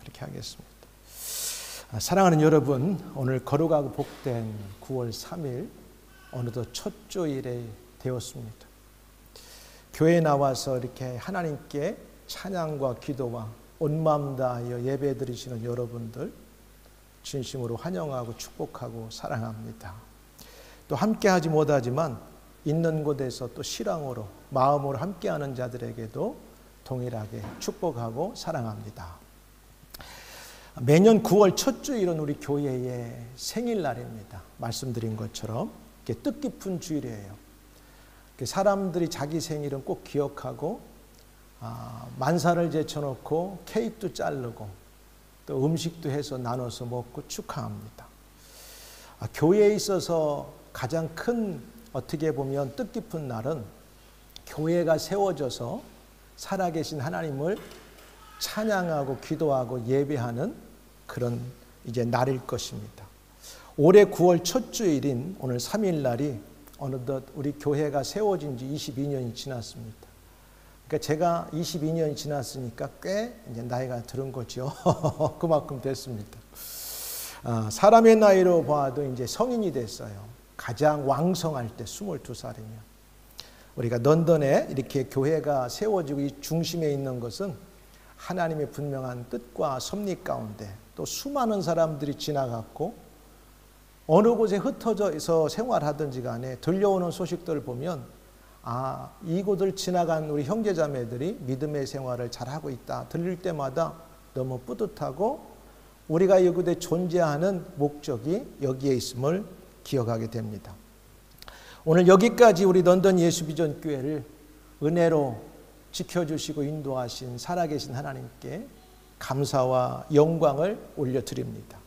그렇게 하겠습니다. 사랑하는 여러분, 오늘 거룩하고 복된 9월 3일 어느덧 첫 주일에 되었습니다. 교회에 나와서 이렇게 하나님께 찬양과 기도와 온 마음 다하여 예배 드리시는 여러분들 진심으로 환영하고 축복하고 사랑합니다. 또 함께하지 못하지만 있는 곳에서 또 실황으로 마음으로 함께하는 자들에게도 동일하게 축복하고 사랑합니다. 매년 9월 첫 주일은 우리 교회의 생일날입니다. 말씀드린 것처럼 뜻깊은 주일이에요. 사람들이 자기 생일은 꼭 기억하고 만사를 제쳐놓고 케이크도 자르고 또 음식도 해서 나눠서 먹고 축하합니다. 교회에 있어서 가장 큰 어떻게 보면 뜻깊은 날은 교회가 세워져서 살아계신 하나님을 찬양하고 기도하고 예배하는 그런 이제 날일 것입니다. 올해 9월 첫 주일인 오늘 3일 날이 어느덧 우리 교회가 세워진 지 22년이 지났습니다. 그러니까 제가 22년이 지났으니까 꽤 이제 나이가 들은 거죠. 그만큼 됐습니다. 사람의 나이로 봐도 이제 성인이 됐어요. 가장 왕성할 때 22살이면. 우리가 런던에 이렇게 교회가 세워지고 이 중심에 있는 것은 하나님의 분명한 뜻과 섭리 가운데 또 수많은 사람들이 지나갔고 어느 곳에 흩어져서 생활하든지 간에 들려오는 소식들을 보면 이곳을 지나간 우리 형제자매들이 믿음의 생활을 잘하고 있다. 들릴 때마다 너무 뿌듯하고 우리가 이곳에 존재하는 목적이 여기에 있음을 기억하게 됩니다. 오늘 여기까지 우리 런던 예수비전교회를 은혜로 지켜주시고 인도하신 살아계신 하나님께 감사와 영광을 올려드립니다.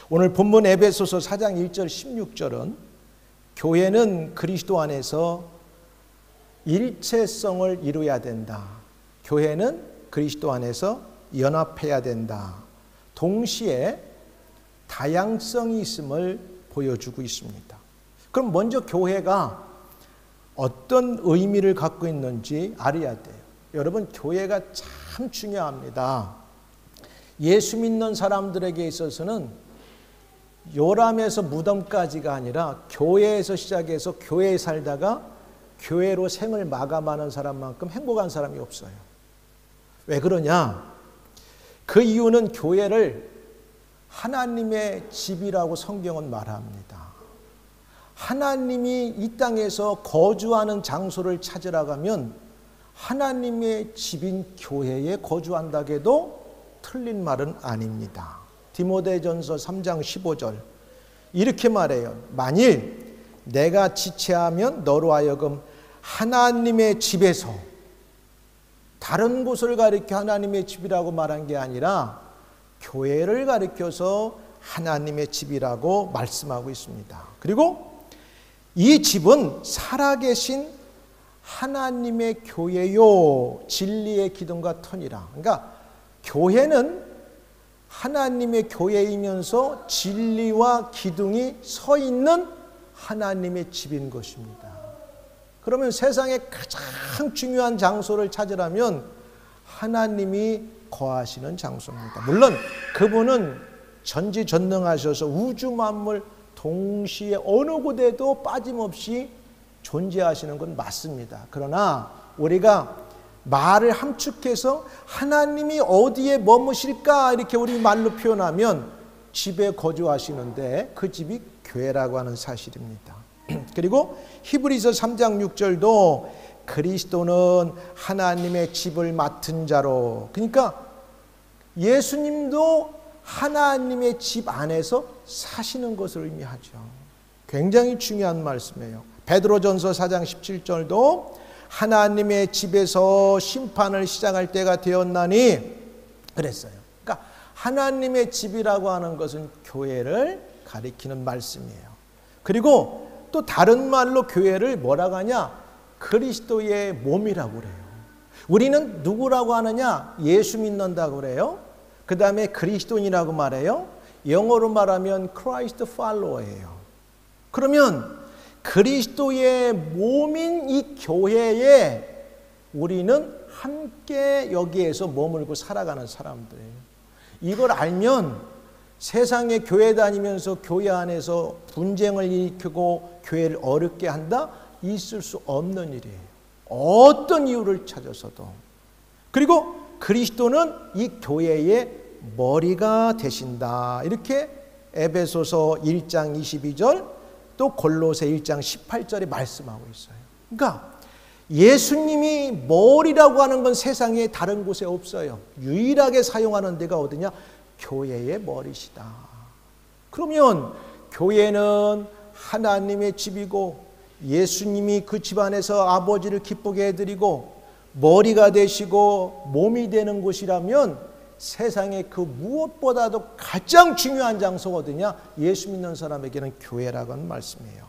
오늘 본문 에베소서 4장 1절 16절은 교회는 그리스도 안에서 일체성을 이루어야 된다. 교회는 그리스도 안에서 연합해야 된다. 동시에 다양성이 있음을 보여주고 있습니다. 그럼 먼저 교회가 어떤 의미를 갖고 있는지 알아야 돼요. 여러분, 교회가 참 중요합니다. 예수 믿는 사람들에게 있어서는 요람에서 무덤까지가 아니라 교회에서 시작해서 교회에 살다가 교회로 생을 마감하는 사람만큼 행복한 사람이 없어요. 왜 그러냐? 그 이유는 교회를 하나님의 집이라고 성경은 말합니다. 하나님이 이 땅에서 거주하는 장소를 찾으러 가면 하나님의 집인 교회에 거주한다고 해도 틀린 말은 아닙니다. 디모데전서 3장 15절 이렇게 말해요. 만일 내가 지체하면 너로 하여금 하나님의 집에서, 다른 곳을 가리켜 하나님의 집이라고 말한 게 아니라 교회를 가리켜서 하나님의 집이라고 말씀하고 있습니다. 그리고 이 집은 살아계신 하나님의 교회요 진리의 기둥과 터니라. 그러니까 교회는 하나님의 교회이면서 진리와 기둥이 서 있는 하나님의 집인 것입니다. 그러면 세상에 가장 중요한 장소를 찾으려면 하나님이 거하시는 장소입니다. 물론 그분은 전지전능하셔서 우주 만물 동시에 어느 곳에도 빠짐없이 존재하시는 건 맞습니다. 그러나 우리가 말을 함축해서 하나님이 어디에 머무실까 이렇게 우리 말로 표현하면 집에 거주하시는데 그 집이 교회라고 하는 사실입니다. 그리고 히브리서 3장 6절도 그리스도는 하나님의 집을 맡은 자로, 그러니까 예수님도 하나님의 집 안에서 사시는 것을 의미하죠. 굉장히 중요한 말씀이에요. 베드로전서 4장 17절도 하나님의 집에서 심판을 시작할 때가 되었나니 그랬어요. 그러니까 하나님의 집이라고 하는 것은 교회를 가리키는 말씀이에요. 그리고 또 다른 말로 교회를 뭐라고 하냐? 그리스도의 몸이라고 그래요. 우리는 누구라고 하느냐? 예수 믿는다고 그래요. 그 다음에 그리스도인이라고 말해요. 영어로 말하면 Christ follower예요. 그러면 그리스도의 몸인 이 교회에 우리는 함께 여기에서 머물고 살아가는 사람들이에요. 이걸 알면 세상에 교회 다니면서 교회 안에서 분쟁을 일으키고 교회를 어렵게 한다? 있을 수 없는 일이에요. 어떤 이유를 찾아서도. 그리고 그리스도는 이 교회의 머리가 되신다. 이렇게 에베소서 1장 22절 또 골로새 1장 18절에 말씀하고 있어요. 그러니까 예수님이 머리라고 하는 건 세상에 다른 곳에 없어요. 유일하게 사용하는 데가 어디냐? 교회의 머리시다. 그러면 교회는 하나님의 집이고 예수님이 그 집안에서 아버지를 기쁘게 해드리고 머리가 되시고 몸이 되는 곳이라면 세상에 그 무엇보다도 가장 중요한 장소가 어디냐? 예수 믿는 사람에게는 교회라고 하는 말씀이에요.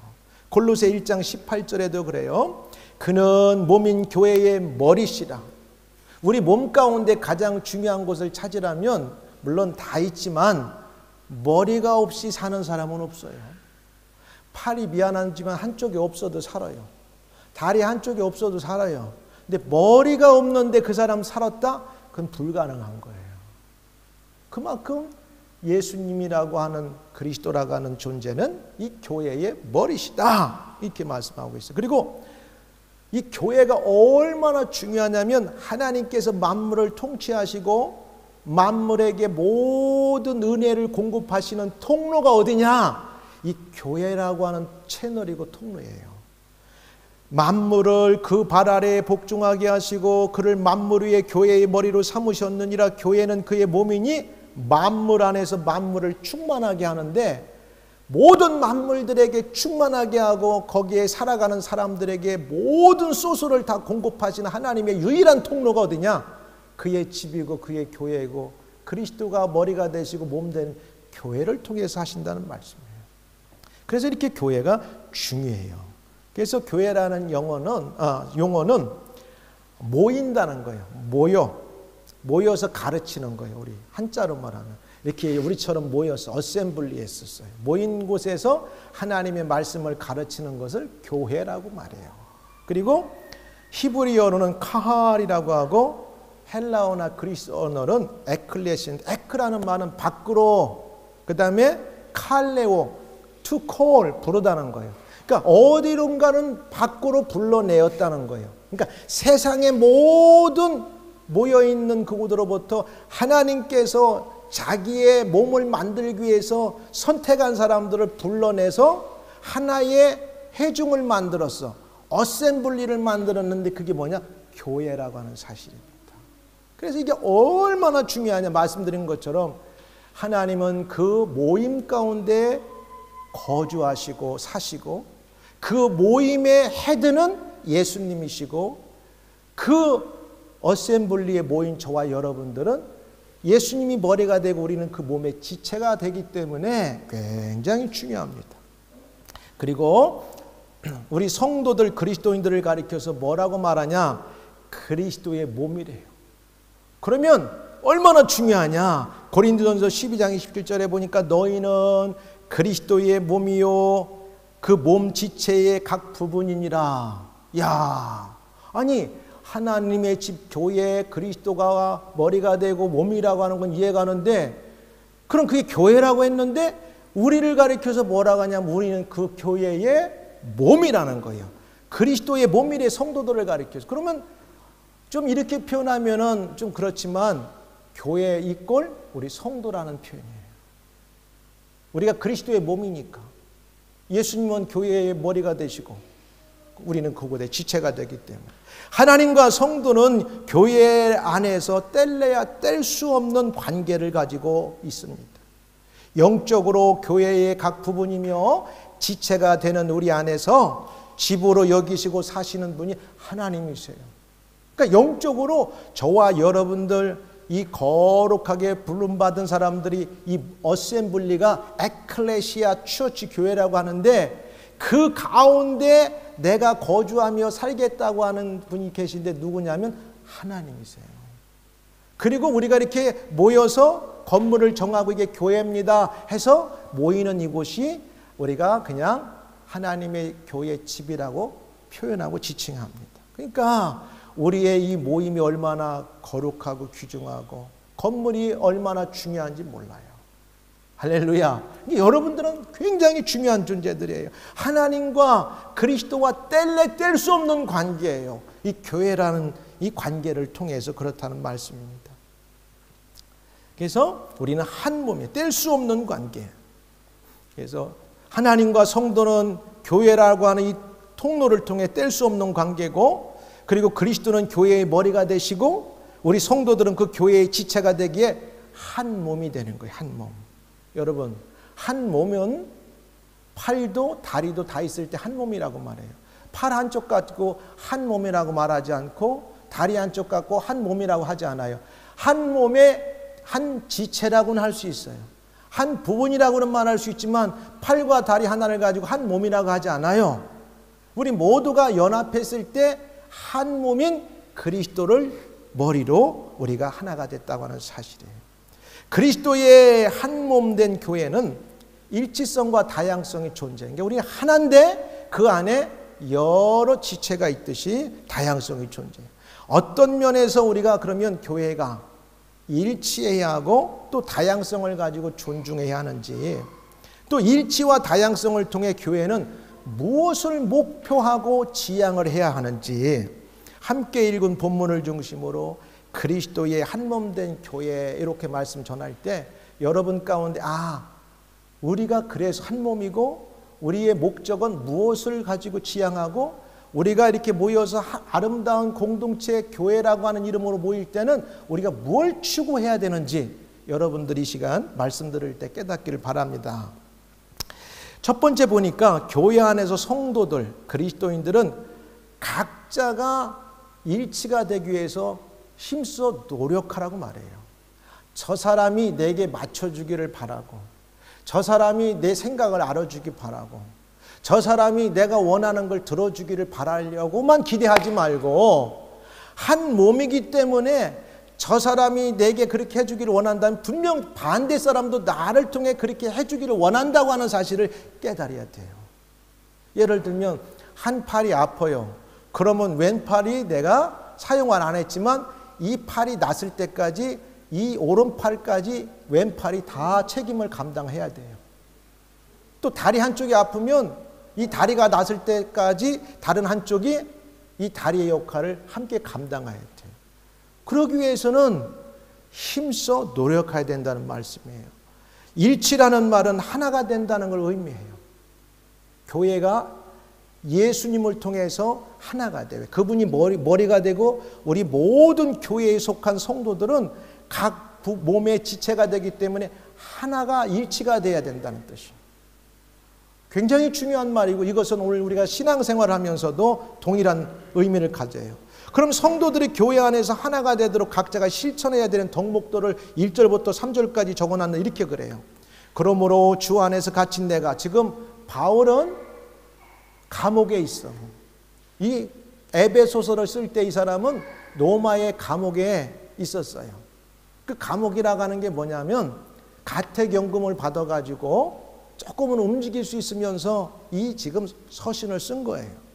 골로새 1장 18절에도 그래요. 그는 몸인 교회의 머리시라. 우리 몸 가운데 가장 중요한 곳을 찾으라면 물론 다 있지만 머리가 없이 사는 사람은 없어요. 팔이 미안하지만 한쪽이 없어도 살아요. 다리 한쪽이 없어도 살아요. 근데 머리가 없는데 그 사람 살았다? 그건 불가능한 거예요. 그만큼 예수님이라고 하는 그리스도라고 하는 존재는 이 교회의 머리시다. 이렇게 말씀하고 있어요. 그리고 이 교회가 얼마나 중요하냐면 하나님께서 만물을 통치하시고 만물에게 모든 은혜를 공급하시는 통로가 어디냐? 이 교회라고 하는 채널이고 통로예요. 만물을 그 발 아래에 복종하게 하시고 그를 만물 위에 교회의 머리로 삼으셨느니라. 교회는 그의 몸이니 만물 안에서 만물을 충만하게 하는데 모든 만물들에게 충만하게 하고 거기에 살아가는 사람들에게 모든 소스를 다 공급하시는 하나님의 유일한 통로가 어디냐? 그의 집이고 그의 교회이고 그리스도가 머리가 되시고 몸 된 교회를 통해서 하신다는 말씀이에요. 그래서 이렇게 교회가 중요해요. 그래서 교회라는 용어는 모인다는 거예요. 모여서 가르치는 거예요. 우리 한자로 말하면 이렇게 우리처럼 모여서 어셈블리 했었어요. 모인 곳에서 하나님의 말씀을 가르치는 것을 교회라고 말해요. 그리고 히브리어로는 카할이라고 하고 헬라어나 그리스 언어는 에클레시인데 에크라는 말은 밖으로, 그 다음에 칼레오, to call, 부르다는 거예요. 그러니까 어디론가는 밖으로 불러내었다는 거예요. 그러니까 세상의 모든 모여있는 그곳으로부터 하나님께서 자기의 몸을 만들기 위해서 선택한 사람들을 불러내서 하나의 회중을 만들었어. 어셈블리를 만들었는데 그게 뭐냐? 교회라고 하는 사실입니다. 그래서 이게 얼마나 중요하냐 말씀드린 것처럼 하나님은 그 모임 가운데 거주하시고 사시고 그 모임의 헤드는 예수님이시고 그 어셈블리에 모인 저와 여러분들은 예수님이 머리가 되고 우리는 그 몸의 지체가 되기 때문에 굉장히 중요합니다. 그리고 우리 성도들 그리스도인들을 가리켜서 뭐라고 말하냐? 그리스도의 몸이래요. 그러면 얼마나 중요하냐? 고린도전서 12장 27절에 보니까 너희는 그리스도의 몸이요 그 몸 지체의 각 부분이니라. 야, 아니 하나님의 집 교회 그리스도가 머리가 되고 몸이라고 하는 건 이해가 가는데 그럼 그게 교회라고 했는데 우리를 가리켜서 뭐라고 하냐면 우리는 그 교회의 몸이라는 거예요. 그리스도의 몸이래. 성도들을 가리켜서. 그러면 좀 이렇게 표현하면은 좀 그렇지만 교회 이꼴 우리 성도라는 표현이에요. 우리가 그리스도의 몸이니까 예수님은 교회의 머리가 되시고 우리는 그곳의 지체가 되기 때문에 하나님과 성도는 교회 안에서 뗄래야 뗄 수 없는 관계를 가지고 있습니다. 영적으로 교회의 각 부분이며 지체가 되는 우리 안에서 집으로 여기시고 사시는 분이 하나님이세요. 그러니까 영적으로 저와 여러분들 이 거룩하게 부름받은 사람들이 이 어셈블리가 에클레시아 처치 교회라고 하는데 그 가운데 내가 거주하며 살겠다고 하는 분이 계신데 누구냐면 하나님이세요. 그리고 우리가 이렇게 모여서 건물을 정하고 이게 교회입니다 해서 모이는 이곳이 우리가 그냥 하나님의 교회 집이라고 표현하고 지칭합니다. 그러니까 우리의 이 모임이 얼마나 거룩하고 귀중하고 건물이 얼마나 중요한지 몰라요. 할렐루야. 여러분들은 굉장히 중요한 존재들이에요. 하나님과 그리스도와 뗄래 뗄 수 없는 관계예요. 이 교회라는 이 관계를 통해서 그렇다는 말씀입니다. 그래서 우리는 한 몸이에요. 뗄 수 없는 관계. 그래서 하나님과 성도는 교회라고 하는 이 통로를 통해 뗄 수 없는 관계고, 그리고 그리스도는 교회의 머리가 되시고 우리 성도들은 그 교회의 지체가 되기에 한 몸이 되는 거예요. 한 몸. 여러분, 한 몸은 팔도 다리도 다 있을 때 한 몸이라고 말해요. 팔 한쪽 갖고 한 몸이라고 말하지 않고 다리 한쪽 갖고 한 몸이라고 하지 않아요. 한 몸의 한 지체라고는 할 수 있어요. 한 부분이라고는 말할 수 있지만 팔과 다리 하나를 가지고 한 몸이라고 하지 않아요. 우리 모두가 연합했을 때 한 몸인 그리스도를 머리로 우리가 하나가 됐다고 하는 사실이에요. 그리스도의 한 몸 된 교회는 일치성과 다양성이 존재해요. 그러니까 우리는 하나인데 그 안에 여러 지체가 있듯이 다양성이 존재해요. 어떤 면에서 우리가 그러면 교회가 일치해야 하고 또 다양성을 가지고 존중해야 하는지, 또 일치와 다양성을 통해 교회는 무엇을 목표하고 지향을 해야 하는지, 함께 읽은 본문을 중심으로 그리스도의 한 몸 된 교회 이렇게 말씀 전할 때 여러분 가운데 우리가 그래서 한 몸이고 우리의 목적은 무엇을 가지고 지향하고 우리가 이렇게 모여서 아름다운 공동체 교회라고 하는 이름으로 모일 때는 우리가 뭘 추구해야 되는지 여러분들이 이 시간 말씀 들을 때 깨닫기를 바랍니다. 첫 번째 보니까 교회 안에서 성도들, 그리스도인들은 각자가 일치가 되기 위해서 힘써 노력하라고 말해요. 저 사람이 내게 맞춰주기를 바라고, 저 사람이 내 생각을 알아주기 바라고, 저 사람이 내가 원하는 걸 들어주기를 바라려고만 기대하지 말고, 한 몸이기 때문에 저 사람이 내게 그렇게 해주기를 원한다면 분명 반대 사람도 나를 통해 그렇게 해주기를 원한다고 하는 사실을 깨달아야 돼요. 예를 들면 한 팔이 아파요. 그러면 왼팔이 내가 사용을 안 했지만 이 팔이 났을 때까지 이 오른팔까지 왼팔이 다 책임을 감당해야 돼요. 또 다리 한쪽이 아프면 이 다리가 났을 때까지 다른 한쪽이 이 다리의 역할을 함께 감당해야 돼요. 그러기 위해서는 힘써 노력해야 된다는 말씀이에요. 일치라는 말은 하나가 된다는 걸 의미해요. 교회가 예수님을 통해서 하나가 돼요. 그분이 머리가 되고 우리 모든 교회에 속한 성도들은 각 몸의 지체가 되기 때문에 하나가 일치가 돼야 된다는 뜻이에요. 굉장히 중요한 말이고 이것은 오늘 우리가 신앙생활을 하면서도 동일한 의미를 가져요. 그럼 성도들이 교회 안에서 하나가 되도록 각자가 실천해야 되는 덕목들을 1절부터 3절까지 적어놨는데 이렇게 그래요. 그러므로 주 안에서 갇힌 내가, 지금 바울은 감옥에 있어. 이 에베소서를 쓸 때 이 사람은 로마의 감옥에 있었어요. 그 감옥이라고 하는 게 뭐냐면 가택연금을 받아가지고 조금은 움직일 수 있으면서 이 지금 서신을 쓴 거예요.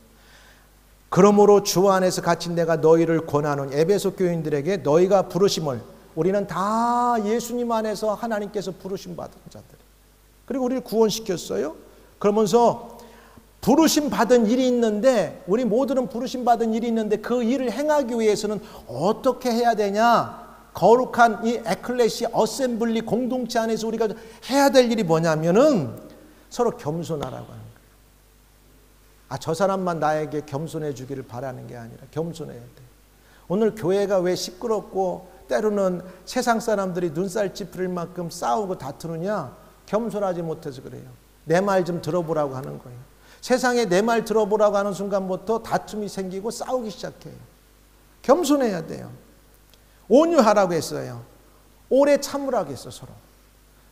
그러므로 주 안에서 갇힌 내가 너희를 권하노니, 에베소 교인들에게 너희가 부르심을, 우리는 다 예수님 안에서 하나님께서 부르심 받은 자들, 그리고 우리를 구원시켰어요. 그러면서 부르심 받은 일이 있는데, 우리 모두는 부르심 받은 일이 있는데 그 일을 행하기 위해서는 어떻게 해야 되냐? 거룩한 이 에클레시아 어셈블리 공동체 안에서 우리가 해야 될 일이 뭐냐면은 서로 겸손하라고 하는 거예요. 저 사람만 나에게 겸손해 주기를 바라는 게 아니라 겸손해야 돼. 오늘 교회가 왜 시끄럽고 때로는 세상 사람들이 눈살 찌푸릴 만큼 싸우고 다투느냐? 겸손하지 못해서 그래요. 내 말 좀 들어보라고 하는 거예요. 세상에 내 말 들어보라고 하는 순간부터 다툼이 생기고 싸우기 시작해요. 겸손해야 돼요. 온유하라고 했어요. 오래 참으라고 했어. 서로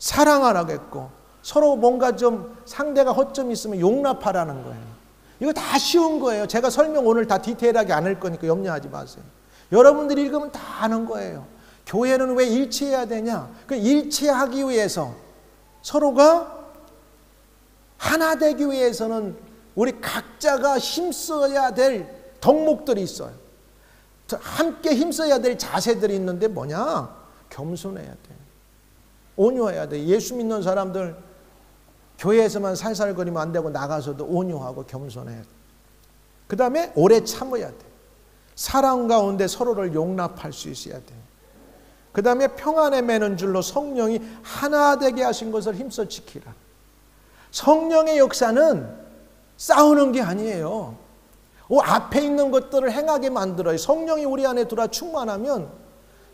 사랑하라고 했고, 서로 뭔가 좀 상대가 허점이 있으면 용납하라는 거예요. 이거 다 쉬운 거예요. 제가 설명 오늘 다 디테일하게 안 할 거니까 염려하지 마세요. 여러분들이 읽으면 다 아는 거예요. 교회는 왜 일치해야 되냐? 그 일치하기 위해서, 서로가 하나 되기 위해서는 우리 각자가 힘써야 될 덕목들이 있어요. 함께 힘써야 될 자세들이 있는데 뭐냐? 겸손해야 돼. 온유해야 돼. 예수 믿는 사람들 교회에서만 살살거리면 안 되고 나가서도 온유하고 겸손해야 돼. 그 다음에 오래 참아야 돼. 사랑 가운데 서로를 용납할 수 있어야 돼. 그 다음에 평안에 매는 줄로 성령이 하나 되게 하신 것을 힘써 지키라. 성령의 역사는 싸우는 게 아니에요. 앞에 있는 것들을 행하게 만들어요. 성령이 우리 안에 들어와 충만하면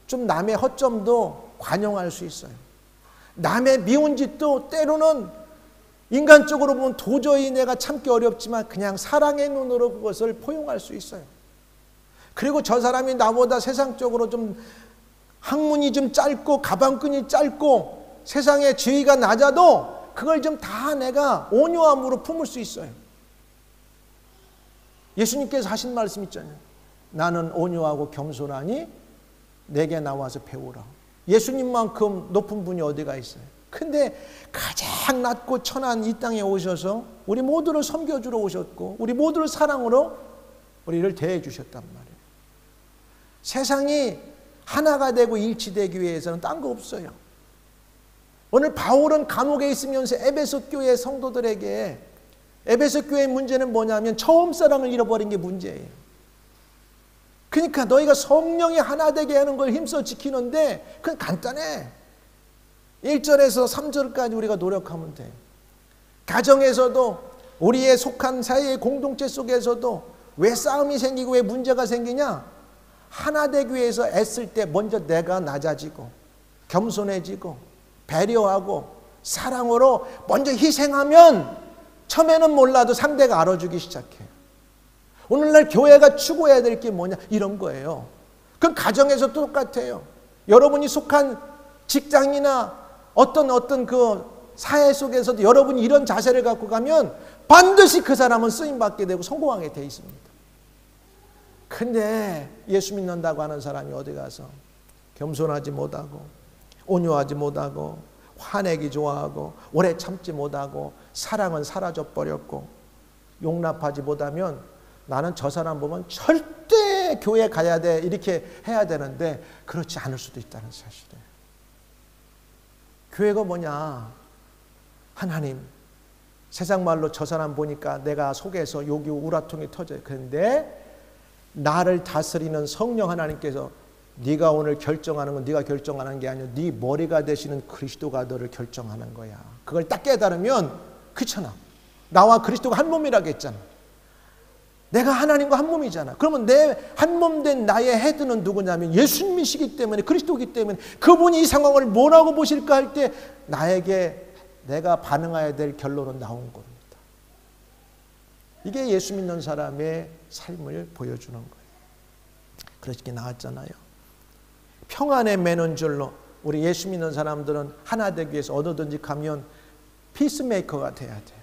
좀 남의 허점도 관용할 수 있어요. 남의 미운 짓도 때로는 인간적으로 보면 도저히 내가 참기 어렵지만 그냥 사랑의 눈으로 그것을 포용할 수 있어요. 그리고 저 사람이 나보다 세상적으로 좀 학문이 좀 짧고 가방끈이 짧고 세상의 지위가 낮아도 그걸 좀 다 내가 온유함으로 품을 수 있어요. 예수님께서 하신 말씀 있잖아요. 나는 온유하고 겸손하니 내게 나와서 배우라. 예수님만큼 높은 분이 어디가 있어요. 근데 가장 낮고 천한 이 땅에 오셔서 우리 모두를 섬겨주러 오셨고 우리 모두를 사랑으로 우리를 대해 주셨단 말이에요. 세상이 하나가 되고 일치되기 위해서는 딴 거 없어요. 오늘 바울은 감옥에 있으면서 에베소 교회 성도들에게 에베소 교회의 문제는 뭐냐면 처음 사랑을 잃어버린 게 문제예요. 그러니까 너희가 성령이 하나 되게 하는 걸 힘써 지키는데 그건 간단해. 1절에서 3절까지 우리가 노력하면 돼. 가정에서도 우리의 속한 사회의 공동체 속에서도 왜 싸움이 생기고 왜 문제가 생기냐? 하나 되기 위해서 애쓸 때 먼저 내가 낮아지고 겸손해지고 배려하고 사랑으로 먼저 희생하면 처음에는 몰라도 상대가 알아주기 시작해요. 오늘날 교회가 추구해야 될 게 뭐냐? 이런 거예요. 그건 가정에서 똑같아요. 여러분이 속한 직장이나 어떤 그 사회 속에서도 여러분이 이런 자세를 갖고 가면 반드시 그 사람은 쓰임받게 되고 성공하게 돼 있습니다. 근데 예수 믿는다고 하는 사람이 어디 가서 겸손하지 못하고 온유하지 못하고 화내기 좋아하고 오래 참지 못하고 사랑은 사라져버렸고 용납하지 못하면 나는 저 사람 보면 절대 교회 가야 돼 이렇게 해야 되는데 그렇지 않을 수도 있다는 사실이에요. 교회가 뭐냐? 하나님, 세상 말로 저 사람 보니까 내가 속에서 욕이 우라통이 터져요. 그런데 나를 다스리는 성령 하나님께서 네가 오늘 결정하는 건 네가 결정하는 게 아니라 네 머리가 되시는 그리스도가 너를 결정하는 거야. 그걸 딱 깨달으면 그렇잖아. 나와 그리스도가 한 몸이라고 했잖아. 내가 하나님과 한 몸이잖아. 그러면 내 한 몸 된 나의 헤드는 누구냐면 예수님이시기 때문에 그리스도이기 때문에 그분이 이 상황을 뭐라고 보실까 할 때 나에게 내가 반응해야 될 결론은 나온 겁니다. 이게 예수 믿는 사람의 삶을 보여주는 거예요. 그렇게 나왔잖아요. 평안에 매는 줄로 우리 예수 믿는 사람들은 하나 되기 위해서 어디든지 가면 피스메이커가 돼야 돼요.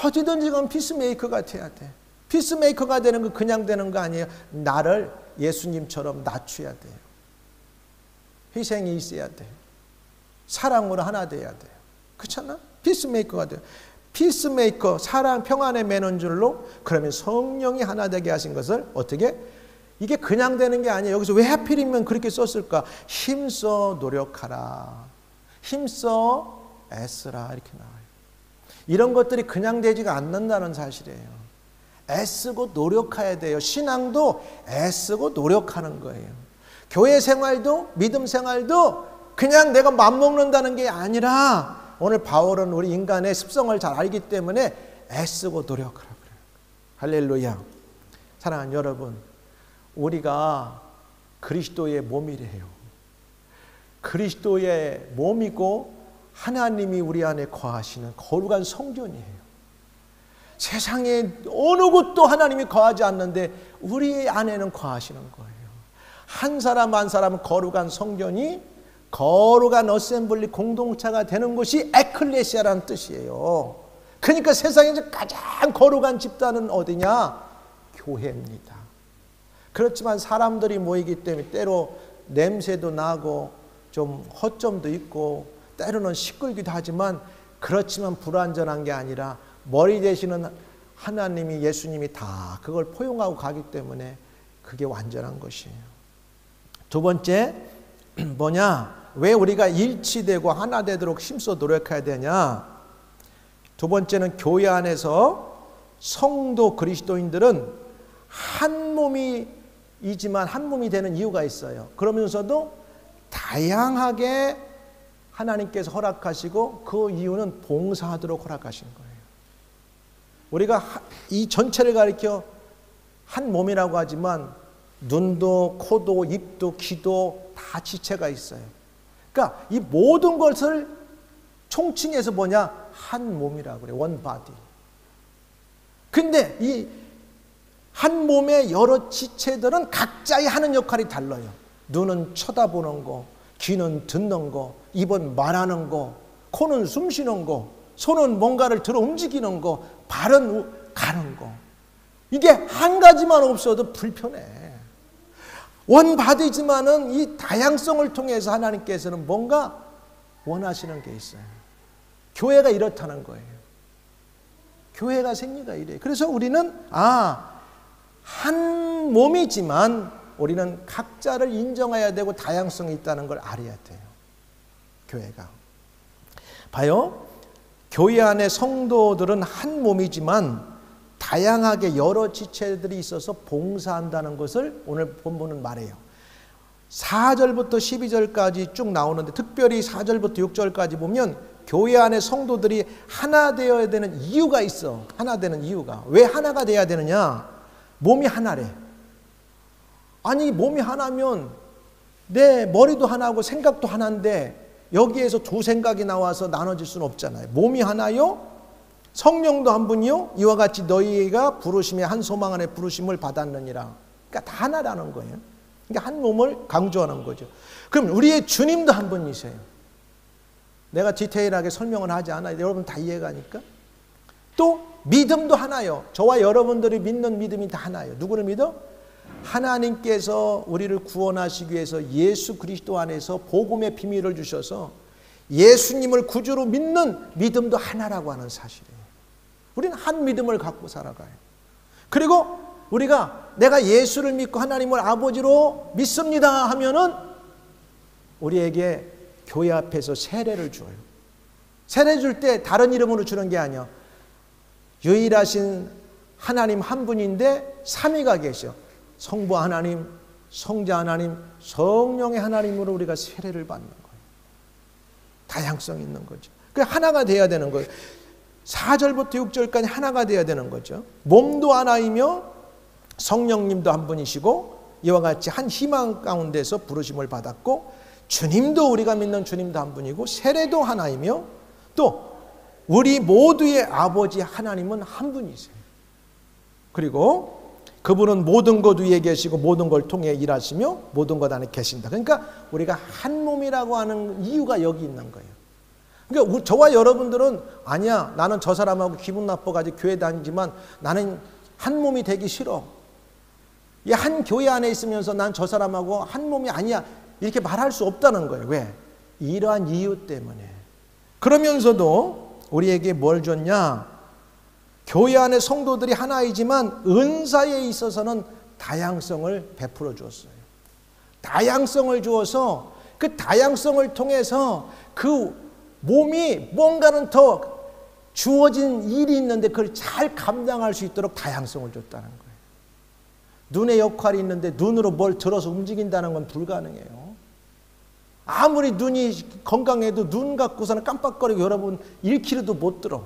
어디든지 가면 피스메이커가 돼야 돼. 피스메이커가 되는 거 그냥 되는 거 아니에요. 나를 예수님처럼 낮춰야 돼요. 희생이 있어야 돼요. 사랑으로 하나 돼야 돼요. 그렇잖아? 피스메이커가 돼요. 피스메이커, 사랑, 평안에 매는 줄로 그러면 성령이 하나 되게 하신 것을 어떻게? 이게 그냥 되는 게 아니에요. 여기서 왜 하필이면 그렇게 썼을까? 힘써 노력하라. 힘써 애쓰라. 이렇게 나와요. 이런 것들이 그냥 되지가 않는다는 사실이에요. 애쓰고 노력해야 돼요. 신앙도 애쓰고 노력하는 거예요. 교회 생활도 믿음 생활도 그냥 내가 맘먹는다는 게 아니라 오늘 바울은 우리 인간의 습성을 잘 알기 때문에 애쓰고 노력하라고 그래요. 할렐루야. 사랑하는 여러분, 우리가 그리스도의 몸이래요. 그리스도의 몸이고 하나님이 우리 안에 거하시는 거룩한 성전이에요. 세상에 어느 곳도 하나님이 거하지 않는데 우리 안에는 거하시는 거예요. 한 사람 한 사람은 거룩한 성전이 거룩한 어셈블리 공동체가 되는 것이 에클레시아라는 뜻이에요. 그러니까 세상에서 가장 거룩한 집단은 어디냐? 교회입니다. 그렇지만 사람들이 모이기 때문에 때로 냄새도 나고 좀 허점도 있고 때로는 시끌기도 하지만 그렇지만 불완전한 게 아니라 머리 되시는 하나님이 예수님이 다 그걸 포용하고 가기 때문에 그게 완전한 것이에요. 두 번째, 뭐냐? 왜 우리가 일치되고 하나 되도록 힘써 노력해야 되냐? 두 번째는 교회 안에서 성도 그리스도인들은 한 몸이지만 한 몸이 되는 이유가 있어요. 그러면서도 다양하게 하나님께서 허락하시고 그 이유는 봉사하도록 허락하신 거예요. 우리가 이 전체를 가리켜 한 몸이라고 하지만 눈도 코도 입도 귀도 다 지체가 있어요. 그러니까 이 모든 것을 총칭해서 뭐냐? 한 몸이라고 그래요. 원 바디. 근데 이 한 몸의 여러 지체들은 각자의 하는 역할이 달라요. 눈은 쳐다보는 거, 귀는 듣는 거, 입은 말하는 거, 코는 숨 쉬는 거, 손은 뭔가를 들어 움직이는 거, 발은 가는 거. 이게 한 가지만 없어도 불편해. 원바디지만은 이 다양성을 통해서 하나님께서는 뭔가 원하시는 게 있어요. 교회가 이렇다는 거예요. 교회가 생리가 이래요. 그래서 우리는 한 몸이지만 우리는 각자를 인정해야 되고 다양성이 있다는 걸 알아야 돼요. 교회가. 봐요. 교회 안에 성도들은 한 몸이지만 다양하게 여러 지체들이 있어서 봉사한다는 것을 오늘 본문은 말해요. 4절부터 12절까지 쭉 나오는데 특별히 4절부터 6절까지 보면 교회 안에 성도들이 하나 되어야 되는 이유가 있어. 하나 되는 이유가. 왜 하나가 돼야 되느냐? 몸이 하나래. 아니 몸이 하나면 내 머리도 하나고 생각도 하나인데 여기에서 두 생각이 나와서 나눠질 수는 없잖아요. 몸이 하나요? 성령도 한 분이요? 이와 같이 너희가 부르심의 한 소망 안에 부르심을 받았느니라. 그러니까 다 하나라는 거예요. 그러니까 한 몸을 강조하는 거죠. 그럼 우리의 주님도 한 분이세요. 내가 디테일하게 설명을 하지 않아요. 여러분 다 이해가니까. 또 믿음도 하나요. 저와 여러분들이 믿는 믿음이 다 하나예요. 누구를 믿어? 하나님께서 우리를 구원하시기 위해서 예수 그리스도 안에서 복음의 비밀을 주셔서 예수님을 구주로 믿는 믿음도 하나라고 하는 사실이에요. 우리는 한 믿음을 갖고 살아가요. 그리고 우리가 내가 예수를 믿고 하나님을 아버지로 믿습니다 하면은 우리에게 교회 앞에서 세례를 줘요. 세례 줄 때 다른 이름으로 주는 게 아니야. 유일하신 하나님 한 분인데 삼위가 계셔. 성부 하나님, 성자 하나님, 성령의 하나님으로 우리가 세례를 받는 거예요. 다양성이 있는 거죠. 그 하나가 돼야 되는 거예요. 4절부터 6절까지 하나가 돼야 되는 거죠. 몸도 하나이며 성령님도 한 분이시고 이와 같이 한 희망 가운데서 부르심을 받았고 주님도 우리가 믿는 주님도 한 분이고 세례도 하나이며 또 우리 모두의 아버지 하나님은 한 분이세요. 그리고 그분은 모든 것 위에 계시고 모든 걸 통해 일하시며 모든 것 안에 계신다. 그러니까 우리가 한 몸이라고 하는 이유가 여기 있는 거예요. 그러니까 저와 여러분들은 아니야 나는 저 사람하고 기분 나빠가지고 교회 다니지만 나는 한 몸이 되기 싫어. 이 한 교회 안에 있으면서 난 저 사람하고 한 몸이 아니야 이렇게 말할 수 없다는 거예요. 왜? 이러한 이유 때문에. 그러면서도 우리에게 뭘 줬냐? 교회 안에 성도들이 하나이지만 은사에 있어서는 다양성을 베풀어 주었어요. 다양성을 주어서 그 다양성을 통해서 그 몸이 뭔가는 더 주어진 일이 있는데 그걸 잘 감당할 수 있도록 다양성을 줬다는 거예요. 눈의 역할이 있는데 눈으로 뭘 들어서 움직인다는 건 불가능해요. 아무리 눈이 건강해도 눈 갖고서는 깜빡거리고 여러분 1km도 못 들어.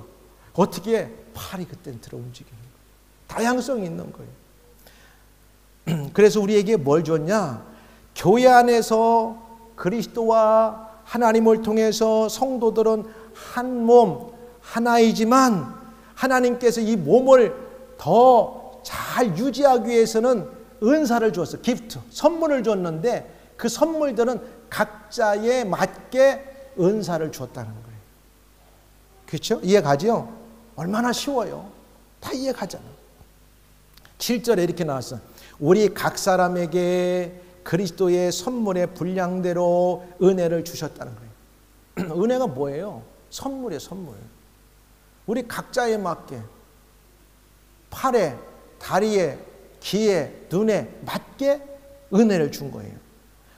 어떻게 팔이 그땐 들어 움직이는 거예요. 다양성이 있는 거예요. 그래서 우리에게 뭘 줬냐? 교회 안에서 그리스도와 하나님을 통해서 성도들은 한 몸, 하나이지만 하나님께서 이 몸을 더 잘 유지하기 위해서는 은사를 주었어요. 기프트, 선물을 줬는데 그 선물들은 각자에 맞게 은사를 주었다는 거예요. 그렇죠? 이해가죠? 얼마나 쉬워요. 다 이해가잖아. 7절에 이렇게 나왔어. 우리 각 사람에게 그리스도의 선물의 분량대로 은혜를 주셨다는 거예요. 은혜가 뭐예요? 선물이에요, 선물. 우리 각자에 맞게 팔에, 다리에, 귀에, 눈에 맞게 은혜를 준 거예요.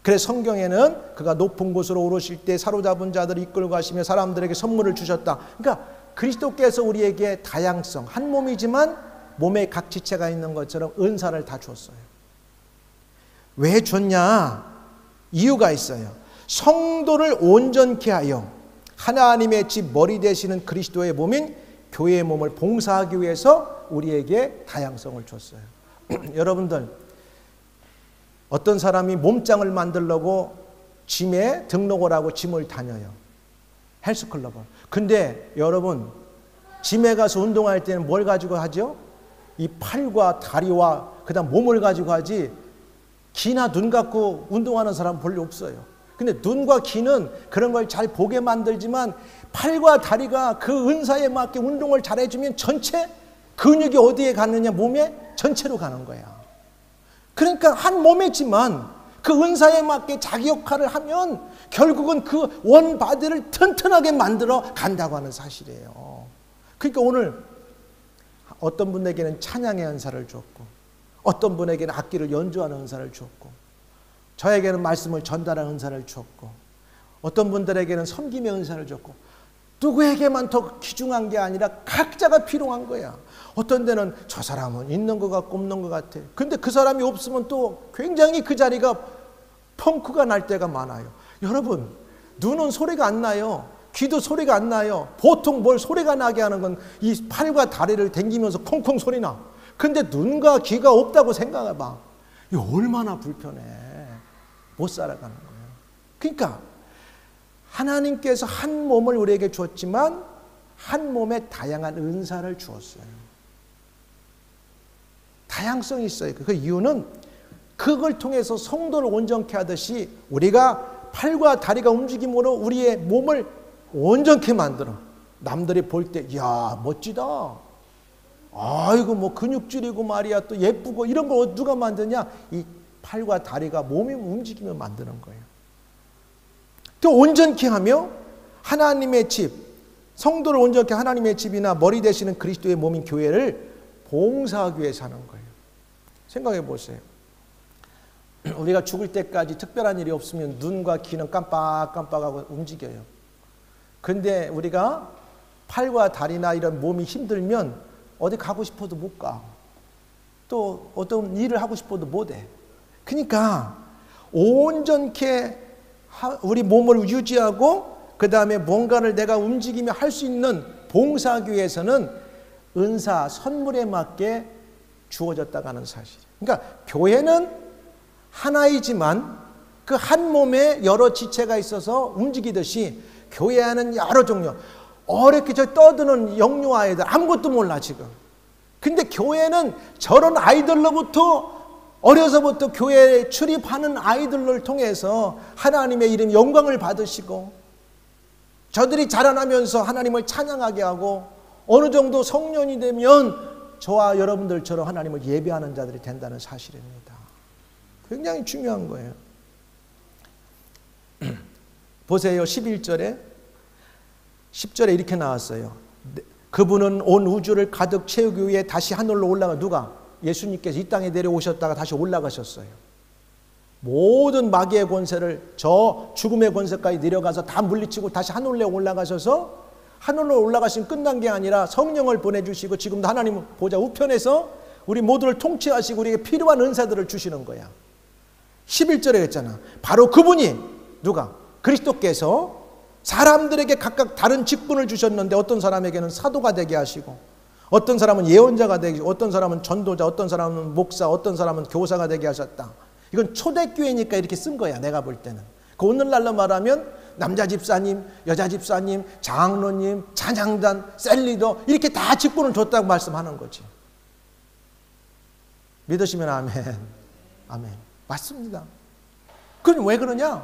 그래서 성경에는 그가 높은 곳으로 오르실 때 사로잡은 자들을 이끌고 가시며 사람들에게 선물을 주셨다. 그러니까 그리스도께서 우리에게 다양성, 한 몸이지만 몸에 각 지체가 있는 것처럼 은사를 다 줬어요. 왜 줬냐? 이유가 있어요. 성도를 온전케 하여 하나님의 집 머리 되시는 그리스도의 몸인 교회의 몸을 봉사하기 위해서 우리에게 다양성을 줬어요. 여러분들, 어떤 사람이 몸짱을 만들려고 짐에 등록을 하고 짐을 다녀요. 헬스클럽을. 근데 여러분, 짐에 가서 운동할 때는 뭘 가지고 하죠? 이 팔과 다리와 그다음 몸을 가지고 하지, 귀나 눈 갖고 운동하는 사람 별로 없어요. 근데 눈과 귀는 그런 걸 잘 보게 만들지만 팔과 다리가 그 은사에 맞게 운동을 잘 해주면 전체 근육이 어디에 가느냐? 몸에 전체로 가는 거야. 그러니까 한 몸이지만 그 은사에 맞게 자기 역할을 하면 결국은 그 원바디를 튼튼하게 만들어 간다고 하는 사실이에요. 그러니까 오늘 어떤 분에게는 찬양의 은사를 줬고, 어떤 분에게는 악기를 연주하는 은사를 줬고, 저에게는 말씀을 전달하는 은사를 줬고, 어떤 분들에게는 섬김의 은사를 줬고, 누구에게만 더 귀중한 게 아니라 각자가 필요한 거야. 어떤 데는 저 사람은 있는 것 같고 없는 것 같아. 근데 그 사람이 없으면 또 굉장히 그 자리가 펑크가 날 때가 많아요. 여러분, 눈은 소리가 안 나요. 귀도 소리가 안 나요. 보통 뭘 소리가 나게 하는 건 이 팔과 다리를 당기면서 콩콩 소리 나. 근데 눈과 귀가 없다고 생각해봐. 이거 얼마나 불편해. 못 살아가는 거예요. 그러니까 하나님께서 한 몸을 우리에게 주었지만 한 몸에 다양한 은사를 주었어요. 다양성이 있어요. 그 이유는 그걸 통해서 성도를 온전케 하듯이 우리가 팔과 다리가 움직임으로 우리의 몸을 온전케 만들어. 남들이 볼 때 이야 멋지다. 아이고 뭐 근육질이고 말이야 또 예쁘고 이런 걸 누가 만드냐? 이 팔과 다리가 몸이 움직이며 만드는 거예요. 또 온전케 하며 하나님의 집, 성도를 온전케 하나님의 집이나 머리 되시는 그리스도의 몸인 교회를 봉사하기 위해 사는 거예요. 생각해 보세요. 우리가 죽을 때까지 특별한 일이 없으면 눈과 귀는 깜빡깜빡하고 움직여요. 근데 우리가 팔과 다리나 이런 몸이 힘들면 어디 가고 싶어도 못 가. 또 어떤 일을 하고 싶어도 못 해. 그러니까 온전케 우리 몸을 유지하고 그 다음에 뭔가를 내가 움직이며 할 수 있는 봉사하기 위해서는 은사, 선물에 맞게 주어졌다고 하는 사실. 그러니까 교회는 하나이지만 그 한 몸에 여러 지체가 있어서 움직이듯이 교회 안은 여러 종류. 어렵게 저 떠드는 영유 아이들 아무것도 몰라 지금. 근데 교회는 저런 아이들로부터 어려서부터 교회에 출입하는 아이들을 통해서 하나님의 이름 영광을 받으시고 저들이 자라나면서 하나님을 찬양하게 하고 어느 정도 성년이 되면 저와 여러분들처럼 하나님을 예배하는 자들이 된다는 사실입니다. 굉장히 중요한 거예요. 보세요. 11절에 10절에 이렇게 나왔어요. 그분은 온 우주를 가득 채우기 위해 다시 하늘로 올라가. 누가? 예수님께서 이 땅에 내려오셨다가 다시 올라가셨어요. 모든 마귀의 권세를 저 죽음의 권세까지 내려가서 다 물리치고 다시 하늘로 올라가셔서 하늘로 올라가신 끝난 게 아니라 성령을 보내주시고 지금도 하나님 보좌 우편에서 우리 모두를 통치하시고 우리에게 필요한 은사들을 주시는 거야. 11절에 했잖아. 바로 그분이 누가? 그리스도께서 사람들에게 각각 다른 직분을 주셨는데 어떤 사람에게는 사도가 되게 하시고 어떤 사람은 예언자가 되게 하시고 어떤 사람은 전도자, 어떤 사람은 목사, 어떤 사람은 교사가 되게 하셨다. 이건 초대교회니까 이렇게 쓴 거야. 내가 볼 때는. 그 오늘날로 말하면 남자 집사님, 여자 집사님, 장로님, 찬양단, 셀리더 이렇게 다 직분을 줬다고 말씀하는 거지. 믿으시면 아멘. 아멘. 맞습니다. 그럼 왜 그러냐?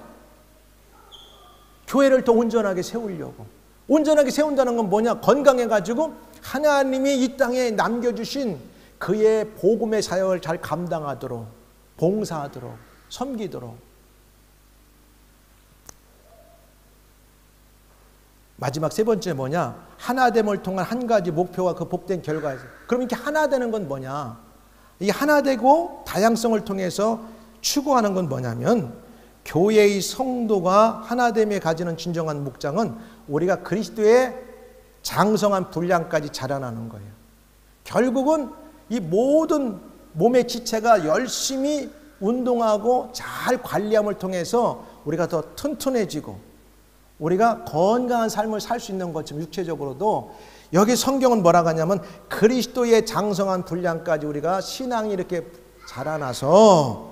교회를 더 온전하게 세우려고. 온전하게 세운다는 건 뭐냐? 건강해가지고 하나님이 이 땅에 남겨주신 그의 복음의 사역을 잘 감당하도록, 봉사하도록, 섬기도록. 마지막 세 번째 뭐냐? 하나됨을 통한 한 가지 목표와 그 복된 결과에서. 그럼 이렇게 하나되는 건 뭐냐? 이 하나되고 다양성을 통해서 추구하는 건 뭐냐면 교회의 성도가 하나됨에 가지는 진정한 목장은 우리가 그리스도의 장성한 분량까지 자라나는 거예요. 결국은 이 모든 몸의 지체가 열심히 운동하고 잘 관리함을 통해서 우리가 더 튼튼해지고 우리가 건강한 삶을 살 수 있는 것처럼 육체적으로도 여기 성경은 뭐라고 하냐면 그리스도의 장성한 분량까지 우리가 신앙이 이렇게 자라나서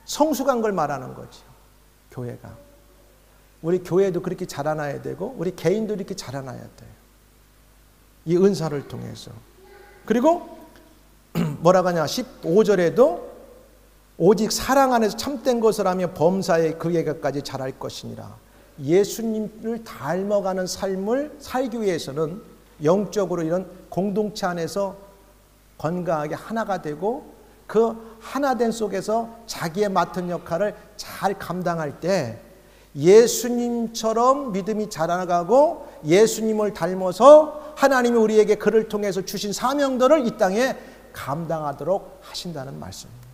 성숙한 걸 말하는 거죠. 교회가. 우리 교회도 그렇게 자라나야 되고 우리 개인도 이렇게 자라나야 돼요. 이 은사를 통해서. 그리고 뭐라고 하냐 15절에도 오직 사랑 안에서 참된 것을 하며 범사에 그에게까지 자랄 것이니라. 예수님을 닮아가는 삶을 살기 위해서는 영적으로 이런 공동체 안에서 건강하게 하나가 되고 그 하나됨 속에서 자기의 맡은 역할을 잘 감당할 때 예수님처럼 믿음이 자라나가고 예수님을 닮아서 하나님이 우리에게 그를 통해서 주신 사명들을 이 땅에 감당하도록 하신다는 말씀입니다.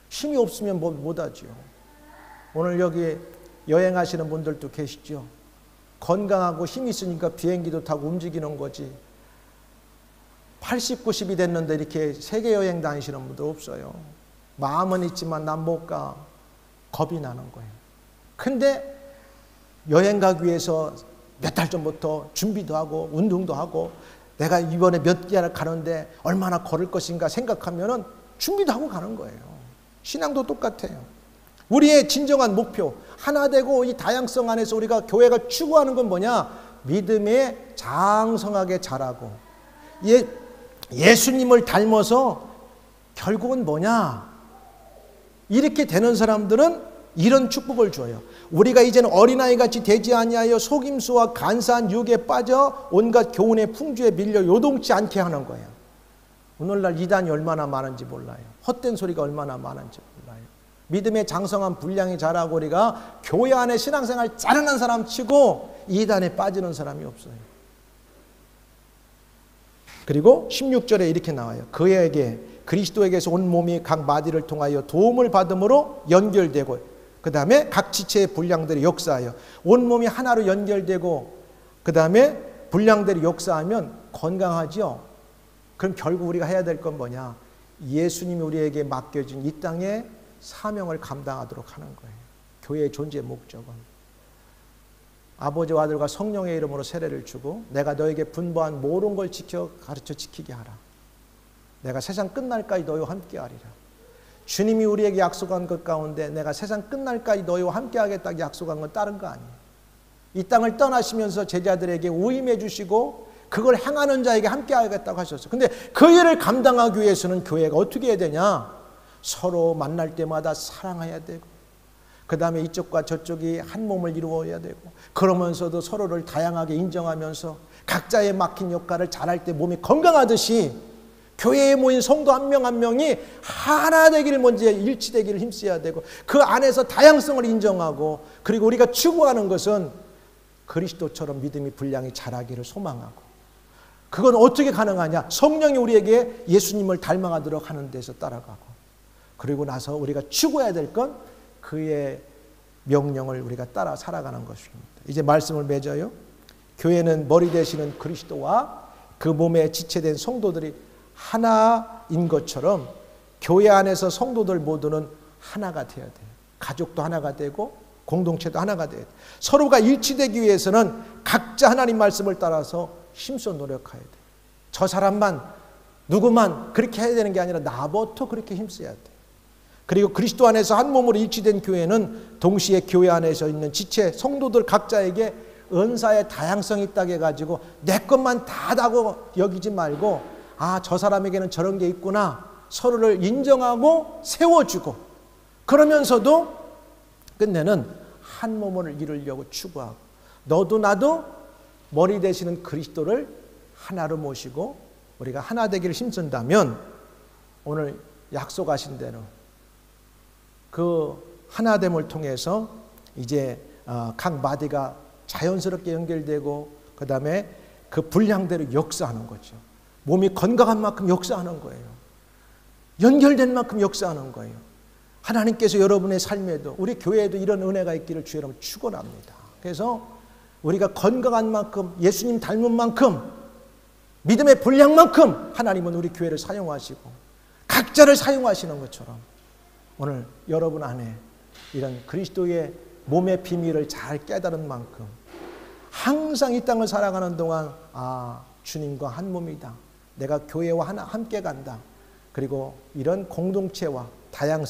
힘이 없으면 못하죠. 오늘 여기 여행하시는 분들도 계시죠. 건강하고 힘이 있으니까 비행기도 타고 움직이는 거지. 80, 90이 됐는데 이렇게 세계 여행 다니시는 분들 없어요. 마음은 있지만 난 못 가. 겁이 나는 거예요. 근데 여행 가기 위해서 몇 달 전부터 준비도 하고 운동도 하고 내가 이번에 몇 개를 가는데 얼마나 걸을 것인가 생각하면은 준비도 하고 가는 거예요. 신앙도 똑같아요. 우리의 진정한 목표, 하나 되고 이 다양성 안에서 우리가 교회가 추구하는 건 뭐냐? 믿음에 장성하게 자라고 예수님을 닮아서 결국은 뭐냐? 이렇게 되는 사람들은 이런 축복을 줘요. 우리가 이제는 어린아이같이 되지 아니하여 속임수와 간사한 유혹에 빠져 온갖 교훈의 풍주에 밀려 요동치 않게 하는 거예요. 오늘날 이단이 얼마나 많은지 몰라요. 헛된 소리가 얼마나 많은지 몰라요. 믿음의 장성한 분량이 자라고 우리가 교회 안에 신앙생활 잘하는 사람 치고 이단에 빠지는 사람이 없어요. 그리고 16절에 이렇게 나와요. 그에게 그리스도에게서 온 몸이 각 마디를 통하여 도움을 받음으로 연결되고 그 다음에 각 지체의 분량들이 역사하여 온 몸이 하나로 연결되고 그 다음에 분량들이 역사하면 건강하죠. 그럼 결국 우리가 해야 될 건 뭐냐? 예수님이 우리에게 맡겨진 이 땅의 사명을 감당하도록 하는 거예요. 교회의 존재의 목적은 아버지와 아들과 성령의 이름으로 세례를 주고 내가 너에게 분부한 모든 걸 가르쳐 지키게 하라. 내가 세상 끝날까지 너희와 함께하리라. 주님이 우리에게 약속한 것 가운데 내가 세상 끝날까지 너희와 함께하겠다고 약속한 건 다른 거 아니에요. 이 땅을 떠나시면서 제자들에게 위임해 주시고 그걸 행하는 자에게 함께하겠다고 하셨어요. 근데 그 일을 감당하기 위해서는 교회가 어떻게 해야 되냐? 서로 만날 때마다 사랑해야 되고 그 다음에 이쪽과 저쪽이 한 몸을 이루어야 되고 그러면서도 서로를 다양하게 인정하면서 각자의 맡긴 역할을 잘할 때 몸이 건강하듯이 교회에 모인 성도 한 명 한 명이 하나 되기를 먼저 일치되기를 힘써야 되고 그 안에서 다양성을 인정하고 그리고 우리가 추구하는 것은 그리스도처럼 믿음이 분량이 자라기를 소망하고 그건 어떻게 가능하냐? 성령이 우리에게 예수님을 닮아가도록 하는 데서 따라가고 그리고 나서 우리가 추구해야 될 건 그의 명령을 우리가 따라 살아가는 것입니다. 이제 말씀을 맺어요. 교회는 머리 되시는 그리스도와 그 몸에 지체된 성도들이 하나인 것처럼 교회 안에서 성도들 모두는 하나가 되어야 돼요. 가족도 하나가 되고 공동체도 하나가 돼야 돼요. 서로가 일치되기 위해서는 각자 하나님 말씀을 따라서 힘써 노력해야 돼요. 저 사람만 누구만 그렇게 해야 되는 게 아니라 나부터 그렇게 힘써야 돼요. 그리고 그리스도 안에서 한 몸으로 일치된 교회는 동시에 교회 안에서 있는 지체 성도들 각자에게 은사의 다양성이 있다고 해가지고 내 것만 다다고 여기지 말고 아, 저 사람에게는 저런 게 있구나. 서로를 인정하고 세워주고 그러면서도 끝내는 한 몸을 이루려고 추구하고 너도 나도 머리 되시는 그리스도를 하나로 모시고 우리가 하나 되기를 힘쓴다면 오늘 약속하신 대로 그 하나됨을 통해서 이제 각 마디가 자연스럽게 연결되고 그 다음에 그 분량대로 역사하는 거죠. 몸이 건강한 만큼 역사하는 거예요. 연결된 만큼 역사하는 거예요. 하나님께서 여러분의 삶에도 우리 교회에도 이런 은혜가 있기를 주의 이름으로 축원합니다. 그래서 우리가 건강한 만큼 예수님 닮은 만큼 믿음의 분량만큼 하나님은 우리 교회를 사용하시고 각자를 사용하시는 것처럼 오늘 여러분 안에 이런 그리스도의 몸의 비밀을 잘 깨달은 만큼 항상 이 땅을 살아가는 동안 주님과 한 몸이다. 내가 교회와 함께 간다. 그리고 이런 공동체와 다양성